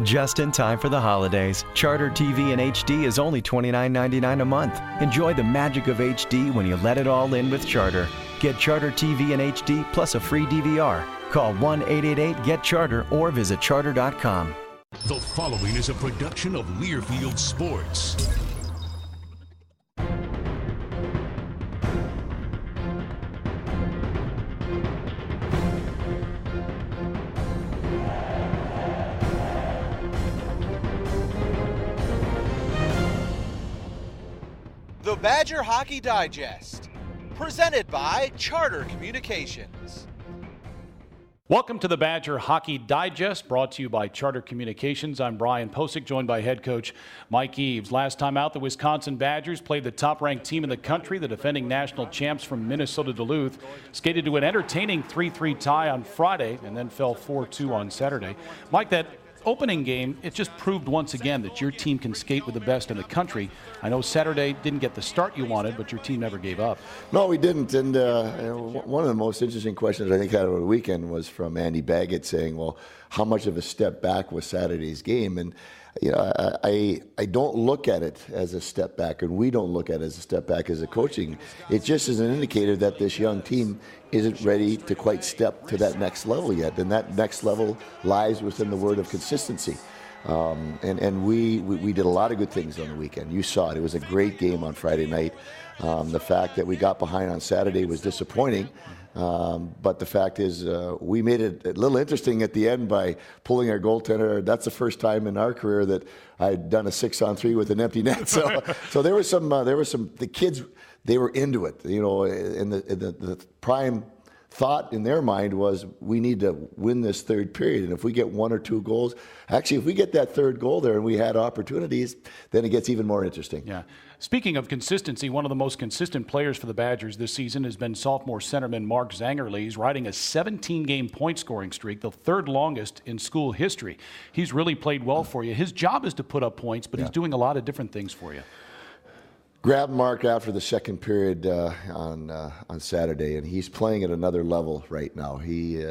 Just in time for the holidays, Charter TV in HD is only $29.99 a month. Enjoy the magic of HD when you let it all in with Charter. Get Charter TV in HD plus a free DVR. Call 1-888-GET-CHARTER or visit charter.com. The following is a production of Learfield Sports. The Badger Hockey Digest, presented by Charter Communications. Welcome to the Badger Hockey Digest, brought to you by Charter Communications. I'm Brian Posick, joined by head coach Mike Eaves. Last time out, the Wisconsin Badgers played the top-ranked team in the country, the defending national champs from Minnesota Duluth, skated to an entertaining 3-3 tie on Friday, and then fell 4-2 on Saturday. Mike, that opening game, it just proved once again that your team can skate with the best in the country. I know Saturday didn't get the start you wanted, but your team never gave up. No, we didn't. And one of the most interesting questions I think out of the weekend was from Andy Baggett saying, well, how much of a step back was Saturday's game? And I don't look at it as a step back, and we don't look at it as a step back as a coaching. It just is an indicator that this young team isn't ready to quite step to that next level yet. And that next level lies within the word of consistency. And we did a lot of good things on the weekend. You saw it. It was a great game on Friday night. The fact that we got behind on Saturday was disappointing. But the fact is, we made it a little interesting at the end by pulling our goaltender. That's the first time in our career that I'd done a 6-on-3 with an empty net. So there was some. The kids, they were into it. And the prime thought in their mind was, we need to win this third period, and if we get one or two goals, actually if we get that third goal there and we had opportunities, then it gets even more interesting. Yeah. Speaking of consistency, one of the most consistent players for the Badgers this season has been sophomore centerman Mark Zangerly. He's riding a 17-game point scoring streak, the third longest in school history. He's really played well for you. His job is to put up points, but he's doing a lot of different things for you. Grabbed Mark after the second period on Saturday, and he's playing at another level right now. He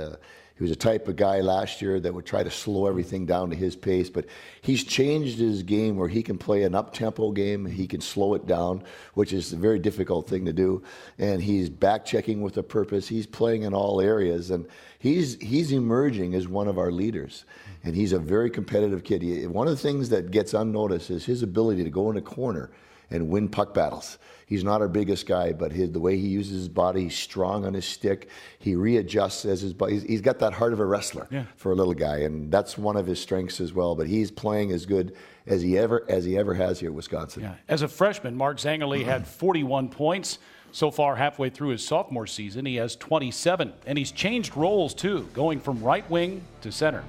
was a type of guy last year that would try to slow everything down to his pace, but he's changed his game where he can play an up-tempo game. He can slow it down, which is a very difficult thing to do, and he's back-checking with a purpose. He's playing in all areas, and he's emerging as one of our leaders, and he's a very competitive kid. One of the things that gets unnoticed is his ability to go in a corner and win puck battles. He's not our biggest guy, but the way he uses his body, he's strong on his stick. He readjusts as his body. He's got that heart of a wrestler for a little guy, and that's one of his strengths as well. But he's playing as good as he ever has here at Wisconsin. Yeah. As a freshman, Mark Zangerly had 41 points. So far, halfway through his sophomore season, he has 27. And he's changed roles, too, going from right wing to center.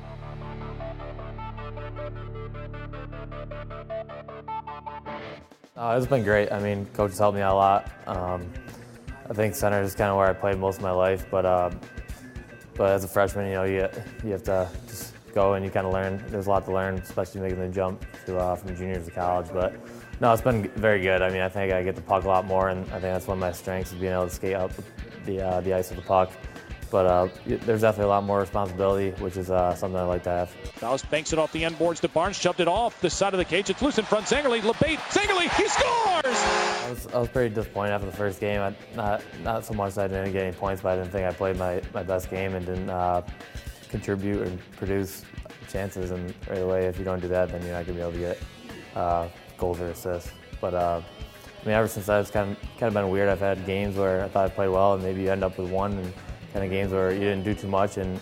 It's been great. I mean, coach has helped me out a lot. I think center is kind of where I played most of my life, but as a freshman, you have to just go and you kind of learn. There's a lot to learn, especially making the jump from juniors to college. But no, it's been very good. I mean, I think I get the puck a lot more, and I think that's one of my strengths is being able to skate up the ice with the puck. But there's definitely a lot more responsibility, which is something I like to have. Faust banks it off the end boards to Barnes, shoved it off the side of the cage. It's loose in front. Zangerly, LeBate, Zangerly, he scores! I was pretty disappointed after the first game. Not so much that I didn't get any points, but I didn't think I played my best game and didn't contribute and produce chances. And right away, if you don't do that, then you're not going to be able to get goals or assists. But I mean, ever since that, it's kind of been weird. I've had games where I thought I played well, and maybe you end up with one, and kind of games where you didn't do too much, and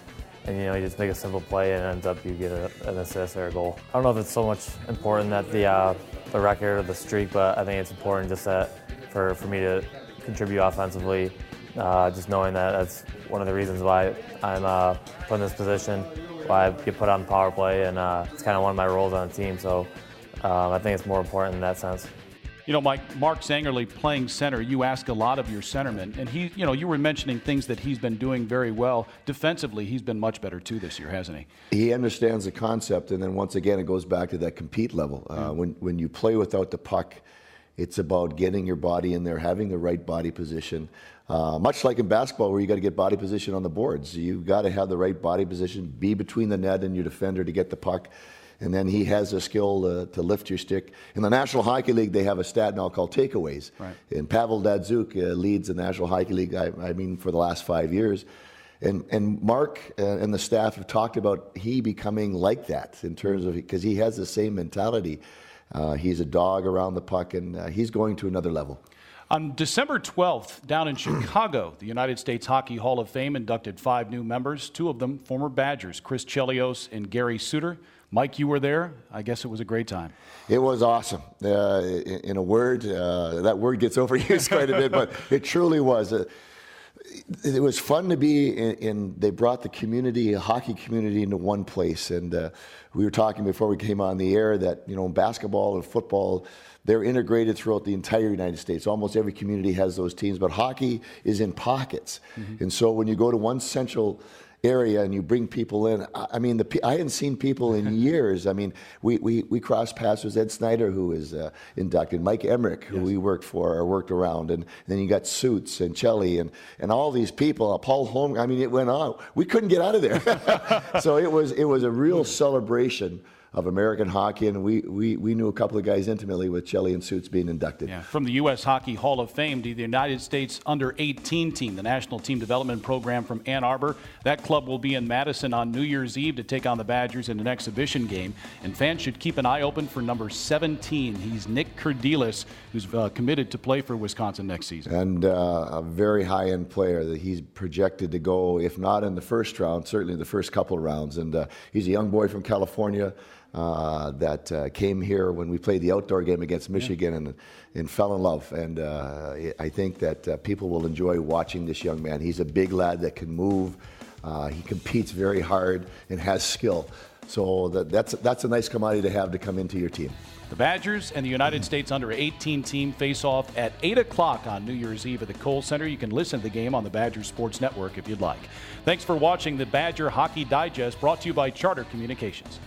you just make a simple play and it ends up you get an assist or a goal. I don't know if it's so much important that the record or the streak, but I think it's important just that for me to contribute offensively, just knowing that that's one of the reasons why I'm put in this position, why I get put on the power play, and it's kind of one of my roles on the team. So I think it's more important in that sense. You know, Mike, Mark Zangerly playing center, you ask a lot of your centermen, and you were mentioning things that he's been doing very well. Defensively, he's been much better too this year, hasn't he? He understands the concept, and then once again, it goes back to that compete level. When you play without the puck, it's about getting your body in there, having the right body position. Much like in basketball, where you got to get body position on the boards. You've got to have the right body position, be between the net and your defender to get the puck. and then he has the skill to lift your stick. In the National Hockey League, they have a stat now called takeaways. Right. And Pavel Datsyuk leads the National Hockey League, I mean, for the last 5 years. And Mark and the staff have talked about he becoming like that in terms of, because he has the same mentality. He's a dog around the puck, and he's going to another level. On December 12th, down in Chicago, the United States Hockey Hall of Fame inducted 5 new members, 2 of them former Badgers, Chris Chelios and Gary Suter. Mike, you were there. I guess it was a great time. It was awesome. In a word, that word gets overused quite a bit, but it truly was. It was fun to be in. They brought the community, a hockey community, into one place. And we were talking before we came on the air that, basketball and football, they're integrated throughout the entire United States. Almost every community has those teams, but hockey is in pockets. Mm-hmm. And so when you go to one central area and you bring people in, I mean, I hadn't seen people in years. I mean, we crossed paths with Ed Snyder, who is inducted, Mike Emmerich, who we worked for or worked around, and then you got Suits and Chelly and all these people, Paul Holm. I mean, it went on. We couldn't get out of there. So it was a real celebration of American hockey, and we knew a couple of guys intimately with Chelly and Suits being inducted. Yeah. From the U.S. Hockey Hall of Fame to the United States Under-18 team, the National Team Development Program from Ann Arbor. That club will be in Madison on New Year's Eve to take on the Badgers in an exhibition game, and fans should keep an eye open for number 17. He's Nick Kurdilis, who's committed to play for Wisconsin next season. And a very high-end player that he's projected to go, if not in the first round, certainly the first couple of rounds. And he's a young boy from California that came here when we played the outdoor game against Michigan and fell in love. And I think that people will enjoy watching this young man. He's a big lad that can move. He competes very hard and has skill. So that's a nice commodity to have to come into your team. The Badgers and the United States Under-18 team face off at 8 o'clock on New Year's Eve at the Kohl Center. You can listen to the game on the Badger Sports Network if you'd like. Thanks for watching the Badger Hockey Digest, brought to you by Charter Communications.